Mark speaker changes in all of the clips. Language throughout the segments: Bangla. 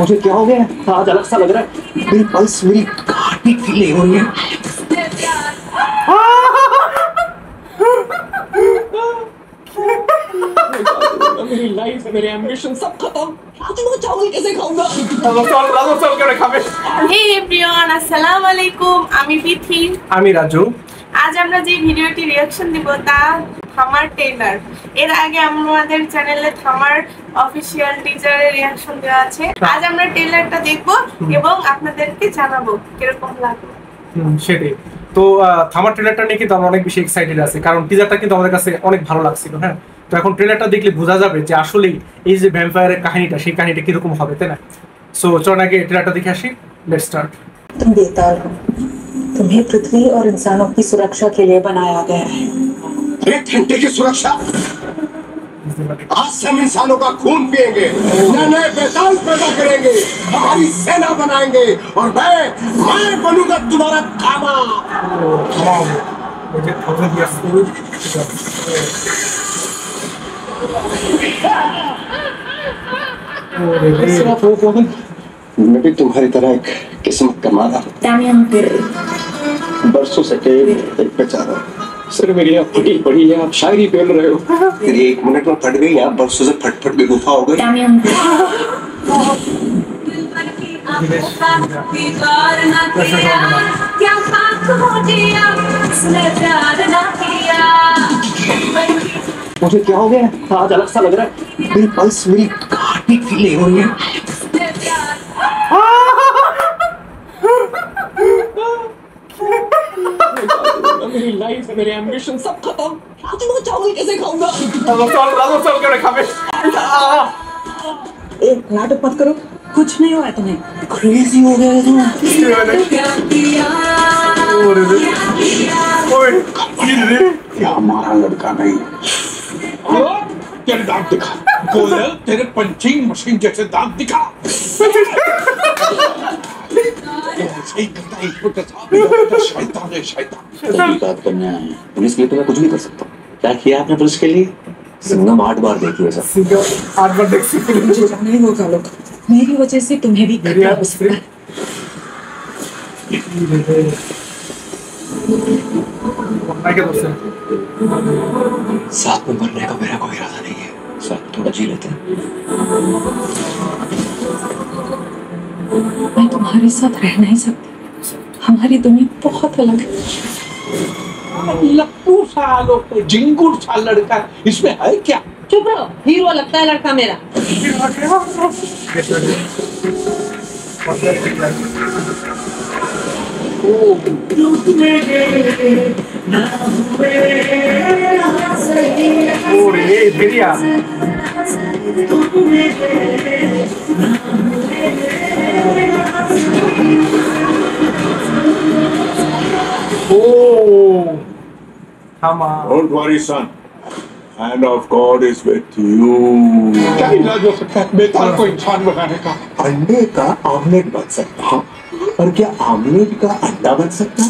Speaker 1: मुझे क्या हो गया? आज अलग सा लग रहा है। मेरी पल्स, मेरी हार्ट बीट फील नहीं हो रही है। मेरी लाइफ, मेरे एम्बिशन सब खत्म। आज मैं चावल कैसे खाऊंगा?
Speaker 2: हे एवरीवन, আসসালামু আলাইকুম। আমি বিথি,
Speaker 3: আমি রাজু।
Speaker 2: আজ আমরা যে ভিডিওটি রিঅ্যাকশন দিব তা থামার ট্রেলার। এর আগে আমাদের চ্যানেলে থামার অফিশিয়াল টিজারের রিঅ্যাকশন দেওয়া আছে। আজ আমরা ট্রেলারটা দেখব এবং আপনাদেরকে জানাবো কিরকম লাগলো।
Speaker 3: সেটাই তো থামার ট্রেলারটা নিয়ে কিন্তু আমরা অনেক বেশি এক্সাইটেড আছি, কারণ টিজারটা কিন্তু আমাদের কাছে অনেক ভালো লাগছিল। হ্যাঁ, তো এখন ট্রেলারটা দেখলে বোঝা যাবে যে আসলেই এই যে ভ্যাম্পায়ারের কাহিনীটা, সেই কাহিনীটা কিরকম হবে, তাই না? সো চলুন আগে ট্রেলারটা দেখে আসি। Let's start.
Speaker 4: तुम बेताल हो। तुम्हें पृथ्वी और इंसानों की सुरक्षा के लिए बनाया गया है।
Speaker 1: 1 घंटे की सुरक्षा? आज से हम इंसानों का खून पिएंगे, नए बेताल पैदा करेंगे, हमारी सेना बनाएंगे और मैं बनूंगा तुम्हारा खामा। मैं भी तुम्हारी तरह एक किस्मत का मारा, बरसों से एक बेचारा। सर मेरी आप फटी पड़ी है, आप शायरी बोल रहे हो। मेरी 1 मिनट में फट गई, आप बरसों से फट में गुफा हो गई। मुझे क्या हो गया? आज अलग सा लग रहा है। मेरी पल्स, मेरी हार्ट बीट फील नहीं हो रही है। मेरी लाइफ, मेरे एम्बिशन सब खत्म। आज मैं चावल कैसे खाऊंगा?
Speaker 4: नाटक मत करो, कुछ नहीं हुआ है तुम्हें।
Speaker 1: क्रेजी हो गया है तुम। ये हमारा लड़का नहीं। तेरे दांत दिखा। बोले तेरे पंचिंग मशीन जैसे दांत दिखा। सही करता है, शैतान है, शैतान। बात करने आए हैं, पुलिस के लिए तो मैं कुछ भी कर सकता हूँ। क्या किया आपने पुलिस के लिए? सिंघम 8 बार देखी है सर।
Speaker 3: 8 बार देखी।
Speaker 4: मुझे जाना ही होगा लोग, मेरी वजह से तुम्हें भी खतरा हो सकता है।
Speaker 1: साथ में मरने का मेरा कोई इरादा नहीं है। साथ थोड़ा जी लेते हैं।
Speaker 4: मैं तुम्हारे साथ रह नहीं सकती, हमारी दुनिया बहुत अलग है।
Speaker 5: लप्पू सा लोग जिंगुर सा लड़का, इसमें है क्या?
Speaker 6: चुप रहो, हीरो लगता है लड़का मेरा।
Speaker 7: Don't worry, son. Hand of God is with you.
Speaker 5: क्या इलाज हो सकता है बेताल को इंसान बनाने का?
Speaker 1: अंडे का ऑमलेट बन सकता है, और क्या ऑमलेट का अंडा बन सकता है?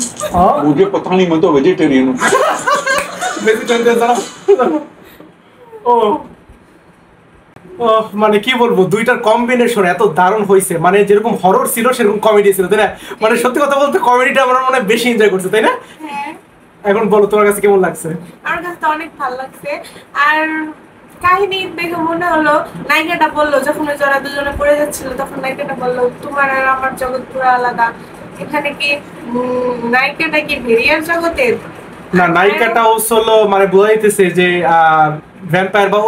Speaker 5: मुझे पता नहीं, मैं तो वेजिटेरियन हूँ।
Speaker 3: মানে কি বলবো, দুইটার কম্বিনেশন এত দারুণ হয়েছে। মানে যেরকম হরর ছিল সেরকম কমেডি ছিল, তাই না? মানে সত্যি কথা বলতে কমেডিটা আমার মনে বেশি এনজয় করছে, তাই না? এখন বলো তোমার কাছে কেমন লাগছে?
Speaker 2: আমার কাছে তো অনেক ভালো লাগছে। আর কাহিনী দেখে মনে হলো, নায়িকাটা বললো যখন যারা দুজনে পড়ে যাচ্ছিল তখন নায়িকাটা বললো তোমার আর আমার জগৎ পুরো আলাদা। এখানে কি নায়িকাটা কি ভেরিয়ার জগতের?
Speaker 3: না, নায়িকাটা হলো মানে বোঝা যাইতেছে যে ভ্যাম্পায়ার বা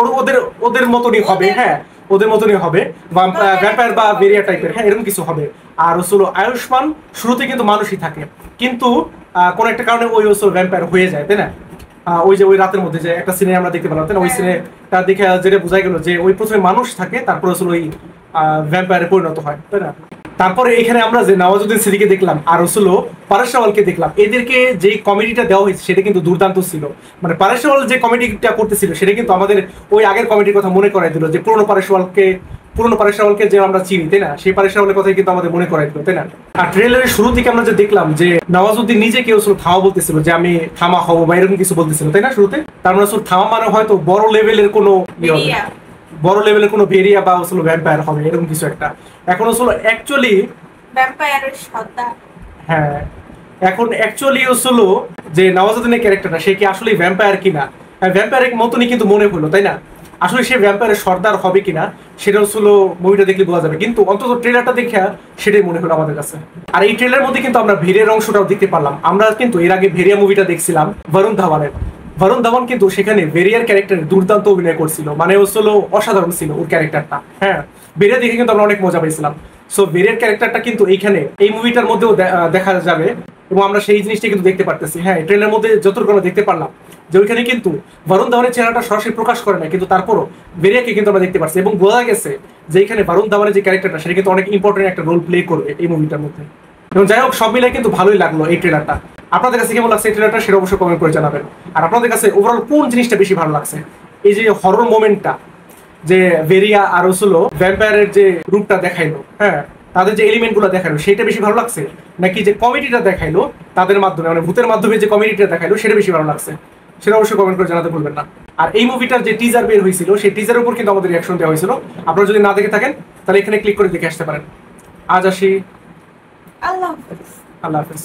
Speaker 3: ওদের মতনই হবে। হ্যাঁ, ওদের মতনই হবে, ভ্যাম্পায়ার বা ভেরিয়া টাইপের। হ্যাঁ, এরকম কিছু হবে। আর হলো আয়ুষ্মান শুরুতে কিন্তু মানুষই থাকে, কিন্তু কোন একটা কারণে ওই ভ্যাম্পায়ার হয়ে যায়, তাই না? ওই যে ওই রাতের মধ্যে যে একটা সিনে আমরা দেখতে পেলাম, তাই না? ওই সিনেটা দেখে যেটা বোঝা গেল যে ওই প্রথমে মানুষ থাকে, তারপরে ওই ভ্যাম্পায়ারে পরিণত হয়, তাই না? তারপরে এখানে আমরা যে নওয়াজুদ্দিন সিদ্দিকীকে দেখলাম আর পারেশ রাওয়ালকে দেখলাম, এদেরকে যে কমেডিটা দেওয়া হয়েছে সেটা কিন্তু দুর্দান্ত ছিল। মানে পারেশ রাওয়াল যে কমেডিটা করতেছিল সেটা কিন্তু আমাদের ওই আগের কমেডির কথা মনে করাই দিল, যে পুরনো পারেশ রাওয়ালকে যে আমরা চিনি, তাই না? সেই পারেশ রাওয়ালের কথাই কিন্তু আমাদের মনে করাই দিল, তাই না? আর ট্রেলারের শুরু থেকে আমরা যে দেখলাম যে নওয়াজুদ্দিন নিজে কেউ থামা বলতেছিল, যে আমি থামা হবো বা এরকম কিছু বলতেছিল, তাই না? শুরুতে তার মানে থামা মানে হয়তো বড় লেভেলের কোনো বড় লেভেলের কোনো ভেরিয়া বা আসলে ভ্যাম্পায়ার হবে এরকম কিছু একটা। এখন আসলে অ্যাকচুয়ালি
Speaker 2: ভ্যাম্পায়ারের সর্দার।
Speaker 3: হ্যাঁ, এখন অ্যাকচুয়ালি আসলে যে নওয়াজুদ্দিনের ক্যারেক্টারটা সে কি আসলে ভ্যাম্পায়ার কিনা, হ্যাঁ ভ্যাম্পায়ারের মতনই কিন্তু মনে হলো, তাই না? আসলে সে ভ্যাম্পায়ারের সর্দার হবে কিনা সেটা আসলে মুভিটা দেখলে বোঝা যাবে, কিন্তু অন্তত ট্রেলারটা দেখে সেটাই মনে হলো আমাদের কাছে। আর এই ট্রেলারের মধ্যে কিন্তু আমরা ভেরিয়ার অংশটাও দেখতে পারলাম। আমরা কিন্তু এর আগে ভেরিয়া মুভিটা দেখছিলাম বরুণ ধাওয়ানের। বরুণ ধাওয়ান কিন্তু সেখানে ভেরিয়ার ক্যারেক্টারে দুর্দান্ত অভিনয় করছিল, মানে হলো অসাধারণ ছিল ওর ক্যারেক্টারটা। হ্যাঁ, ভেরিয়া দেখে কিন্তু আমরা অনেক মজা পাইছিলাম। সো ভেরিয়ার ক্যারেক্টারটা কিন্তু এইখানে এই মুভিটার মধ্যেও দেখা যাবে এবং আমরা সেই জিনিসটা কিন্তু দেখতে পারতেছি। হ্যাঁ, ট্রেলারের মধ্যে যতটুকু আমরা দেখতে পারলাম যে ওইখানে কিন্তু বরুণ ধাওয়ানের চেহারাটা সরাসরি প্রকাশ করে না, কিন্তু তারপরও ভেরিয়াকে কিন্তু আমরা দেখতে পাচ্ছি এবং বোঝা গেছে যে এখানে বরুণ ধাওয়ানের যে ক্যারেক্টারটা সেটা কিন্তু অনেক ইম্পর্টেন্ট একটা রোল প্লে করবে এই মুভিটার মধ্যে। এবং যাই হোক, সব মিলাই কিন্তু ভালোই লাগলো এই ট্রেলারটা। আপনাদের কাছে কেমন লাগছে এই ট্রেলারটা সেটা অবশ্যই কমেন্ট করে জানাবেন। আর আপনাদের কাছে ওভারঅল কোন জিনিসটা বেশি ভালো লাগছে, এই যে হরর মোমেন্টটা যে ভেরিয়া আর হলো ভ্যাম্পায়ারের যে রূপটা দেখাইলো, হ্যাঁ তাদের যে এলিমেন্ট গুলো দেখালো সেটা বেশি ভালো লাগছে, নাকি যে কমেডিটা দেখাইলো তাদের মাধ্যমে মানে ভূতের মাধ্যমে যে কমেডিটা দেখাইলো সেটা বেশি ভালো লাগছে, সেটা অবশ্যই কমেন্ট করে জানাতে ভুলবেন না। আর এই মুভিটার যে টিজার বের হয়েছিল সেই টিজারের উপর কিন্তু আমাদের রিয়াকশন দেওয়া হয়েছিল, আপনারা যদি না দেখে থাকেন তাহলে এখানে ক্লিক করে দেখে আসতে পারেন। আজ আসি,
Speaker 2: আল্লাহ হাফেজ।
Speaker 3: আল্লাহ হাফেজ।